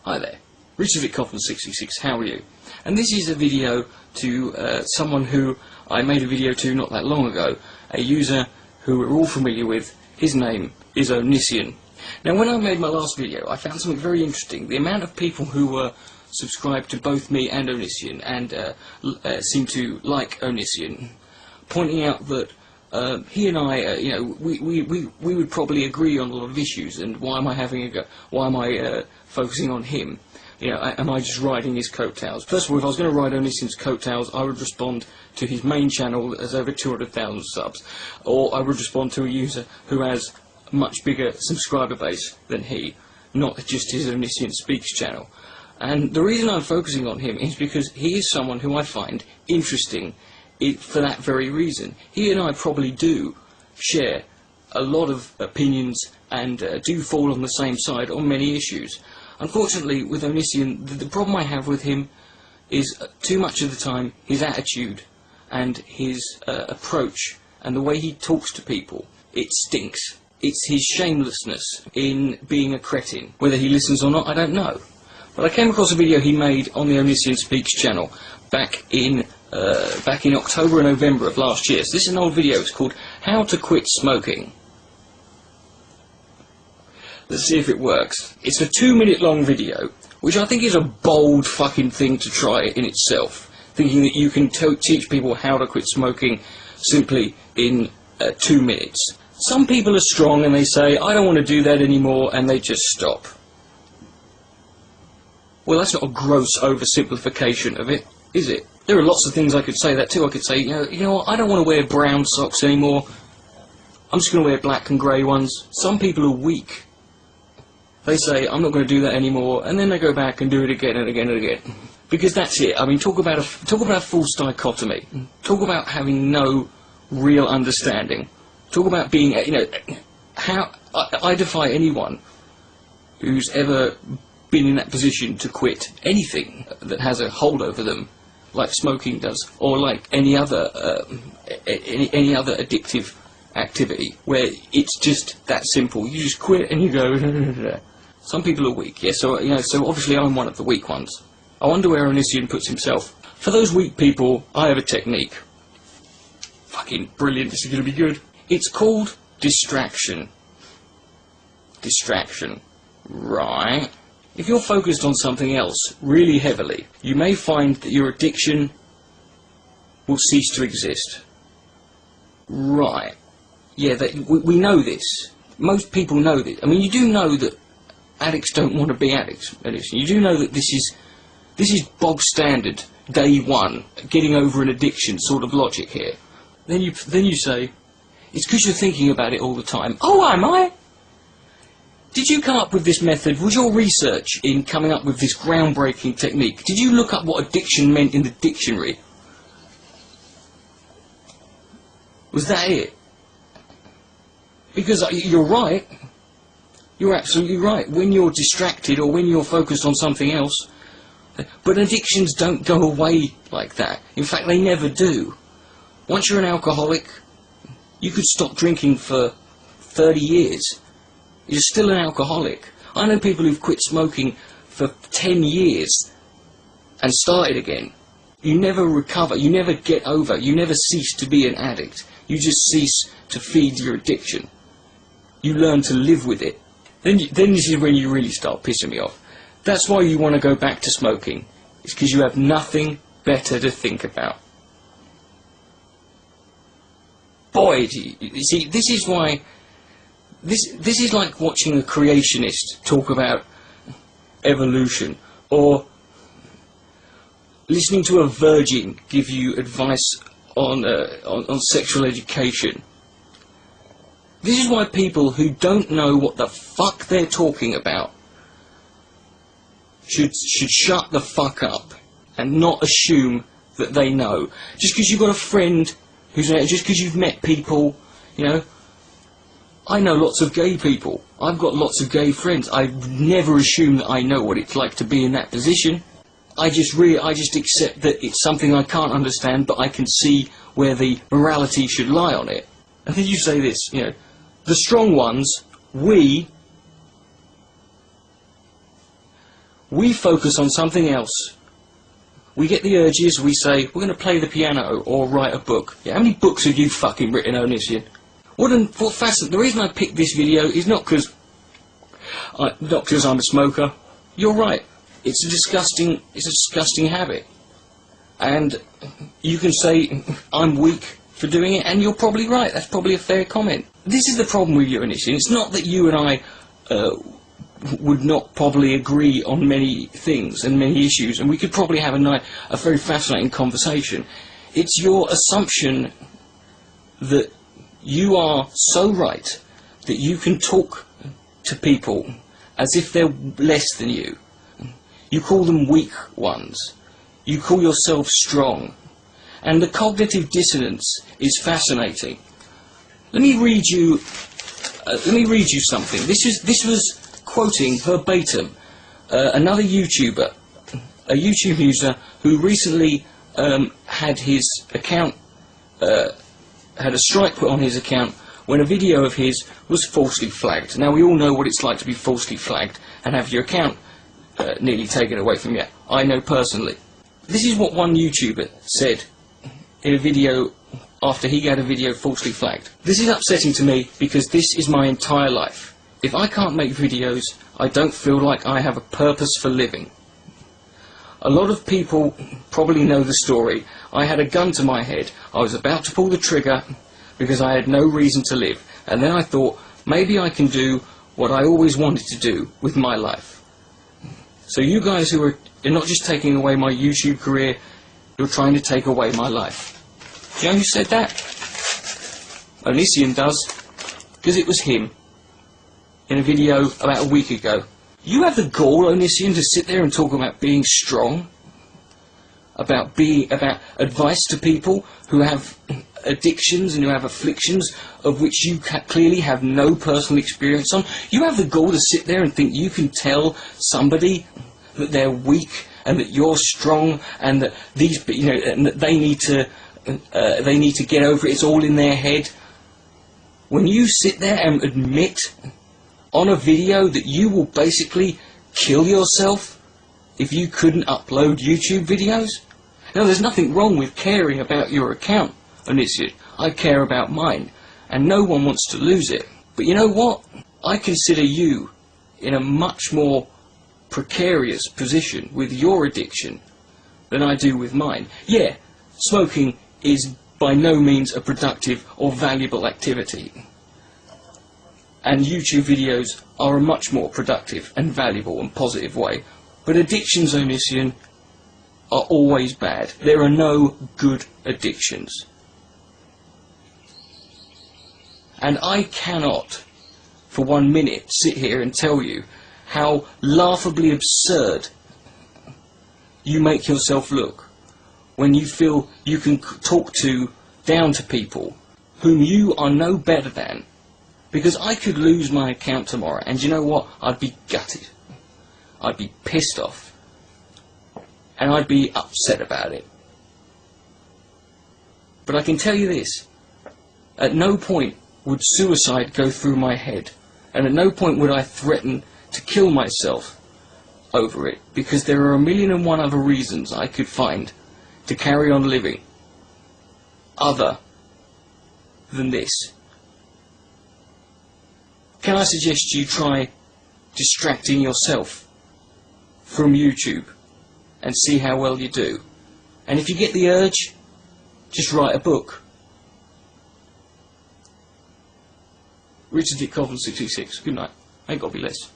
Hi there, Richard Coffin 66, how are you? And this is a video to someone who I made a video to not that long ago, a user who we're all familiar with. His name is Onision. Now when I made my last video I found something very interesting. The amount of people who were subscribed to both me and Onision and seem to like Onision, pointing out that he and I, you know, we would probably agree on a lot of issues. And why am I having a go? Why am I focusing on him? You know, am I just riding his coattails? First of all, if I was going to ride Onision's coattails, I would respond to his main channel that has over 200,000 subs, or I would respond to a user who has a much bigger subscriber base than he, not just his Onision Speaks channel. And the reason I'm focusing on him is because he is someone who I find interesting for that very reason. He and I probably do share a lot of opinions and do fall on the same side on many issues. Unfortunately, with Onision, the problem I have with him is too much of the time his attitude and his approach and the way he talks to people. It stinks. It's his shamelessness in being a cretin. Whether he listens or not, I don't know. But I came across a video he made on the Onision Speaks channel back in October and November of last year. So this is an old video. It's called How to Quit Smoking. Let's see if it works. It's a 2-minute long video, which I think is a bold fucking thing to try in itself, thinking that you can teach people how to quit smoking simply in 2 minutes. Some people are strong and they say, I don't want to do that anymore, and they just stop. Well, that's not a gross oversimplification of it, is it? There are lots of things I could say that too. I could say, you know what, I don't want to wear brown socks anymore. I'm just going to wear black and grey ones. Some people are weak. They say, I'm not going to do that anymore, and then they go back and do it again and again and again. Because that's it. I mean, talk about a false dichotomy. Talk about having no real understanding. Talk about being, you know, I defy anyone who's ever been in that position to quit anything that has a hold over them, like smoking does, or like any other addictive activity, where it's just that simple. You just quit and you go. Some people are weak, yes. So so obviously I'm one of the weak ones. I wonder where Onision puts himself. For those weak people, I have a technique. Fucking brilliant. This is going to be good. It's called distraction. Distraction. Right. If you're focused on something else really heavily, you may find that your addiction will cease to exist. Right. Yeah, we know this. Most people know this. I mean, you do know that addicts don't want to be addicts. You do know that this is bog standard, day one, getting over an addiction sort of logic here. Then you say, it's because you're thinking about it all the time. Oh, am I? Did you come up with this method? Was your research in coming up with this groundbreaking technique? Did you look up what addiction meant in the dictionary? Was that it? Because you're right. You're absolutely right. When you're distracted or when you're focused on something else. But addictions don't go away like that. In fact, they never do. Once you're an alcoholic, you could stop drinking for 30 years. You're still an alcoholic. I know people who've quit smoking for 10 years and started again. You never recover. You never get over. You never cease to be an addict. You just cease to feed your addiction. You learn to live with it. Then this is when you really start pissing me off. That's why you want to go back to smoking. It's because you have nothing better to think about. Boy, you see, this is why... This is like watching a creationist talk about evolution, or listening to a virgin give you advice on sexual education. This is why people who don't know what the fuck they're talking about should shut the fuck up and not assume that they know. Just because you've got a friend who's, just because you've met people, you know. I know lots of gay people. I've got lots of gay friends. I never assume that I know what it's like to be in that position. I just accept that it's something I can't understand, but I can see where the morality should lie on it. And then you say this, you know, the strong ones, we We focus on something else. We get the urges, we say, we're going to play the piano or write a book. Yeah, how many books have you fucking written, Onision? What fascinating, the reason I picked this video is not because I'm a smoker. You're right. It's a disgusting habit. And you can say, I'm weak for doing it, and you're probably right. That's probably a fair comment. This is the problem with you, Onision. It's not that you and I would not probably agree on many things and many issues, and we could probably have a very fascinating conversation. It's your assumption that you are so right that you can talk to people as if they're less than you. You call them weak ones. You call yourself strong. And the cognitive dissonance is fascinating. Let me read you something. This was quoting verbatim another YouTuber, a YouTube user who recently had his account, had a strike put on his account when a video of his was falsely flagged. Now, we all know what it's like to be falsely flagged and have your account nearly taken away from you. I know personally. This is what one YouTuber said in a video after he had a video falsely flagged. This is upsetting to me because this is my entire life. If I can't make videos, I don't feel like I have a purpose for living. A lot of people probably know the story. I had a gun to my head. I was about to pull the trigger because I had no reason to live. And then I thought, maybe I can do what I always wanted to do with my life. So you guys who are not just taking away my YouTube career, you're trying to take away my life. Do you know who said that? Onision does, because it was him in a video about a week ago. You have the gall, Onision, to sit there and talk about being strong, about advice to people who have addictions and who have afflictions of which you clearly have no personal experience on. You have the gall to sit there and think you can tell somebody that they're weak and that you're strong and that these, and that they need to get over it. It's all in their head. When you sit there and admit on a video that you will basically kill yourself if you couldn't upload YouTube videos. Now, there's nothing wrong with caring about your account, Onision. I care about mine, and no one wants to lose it. But you know what? I consider you in a much more precarious position with your addiction than I do with mine. Yeah, smoking is by no means a productive or valuable activity. And YouTube videos are a much more productive and valuable and positive way. But addictions, Onision, are always bad. There are no good addictions. And I cannot, for 1 minute, sit here and tell you how laughably absurd you make yourself look when you feel you can talk down to people whom you are no better than. Because I could lose my account tomorrow, and you know what? I'd be gutted. I'd be pissed off. And I'd be upset about it. But I can tell you this. At no point would suicide go through my head. And at no point would I threaten to kill myself over it. Because there are 1,000,001 other reasons I could find to carry on living other than this. Can I suggest you try distracting yourself from YouTube and see how well you do? And if you get the urge, just write a book. Richard Dick Coughlin 66. Good night. May God be blessed.